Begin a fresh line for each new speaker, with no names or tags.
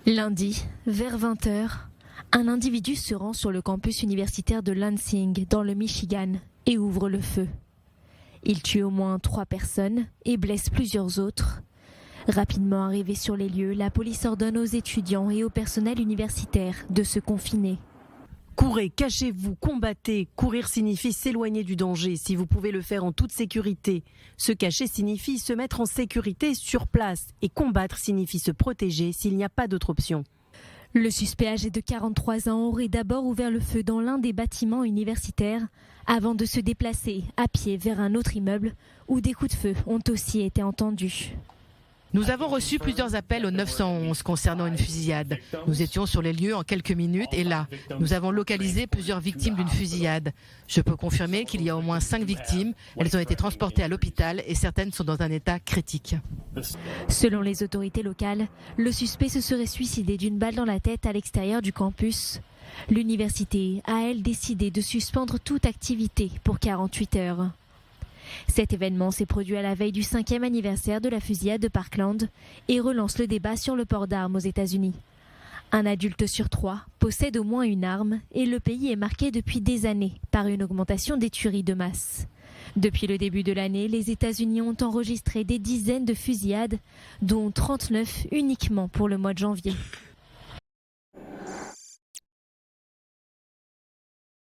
Lundi, vers 20h, un individu se rend sur le campus universitaire de Lansing, dans le Michigan, et ouvre le feu. Il tue au moins 3 personnes et blesse plusieurs autres. Rapidement arrivé sur les lieux, la police ordonne aux étudiants et au personnel universitaire de se confiner.
Courez, cachez-vous, combattez. Courir signifie s'éloigner du danger si vous pouvez le faire en toute sécurité. Se cacher signifie se mettre en sécurité sur place. Et combattre signifie se protéger s'il n'y a pas d'autre option.
Le suspect âgé de 43 ans aurait d'abord ouvert le feu dans l'un des bâtiments universitaires avant de se déplacer à pied vers un autre immeuble où des coups de feu ont aussi été entendus.
Nous avons reçu plusieurs appels au 911 concernant une fusillade. Nous étions sur les lieux en quelques minutes et là, nous avons localisé plusieurs victimes d'une fusillade. Je peux confirmer qu'il y a au moins 5 victimes. Elles ont été transportées à l'hôpital et certaines sont dans un état critique.
Selon les autorités locales, le suspect se serait suicidé d'une balle dans la tête à l'extérieur du campus. L'université a, elle, décidé de suspendre toute activité pour 48 heures. Cet événement s'est produit à la veille du 5e anniversaire de la fusillade de Parkland et relance le débat sur le port d'armes aux États-Unis. Un adulte sur 3 possède au moins une arme et le pays est marqué depuis des années par une augmentation des tueries de masse. Depuis le début de l'année, les États-Unis ont enregistré des dizaines de fusillades, dont 39 uniquement pour le mois de janvier.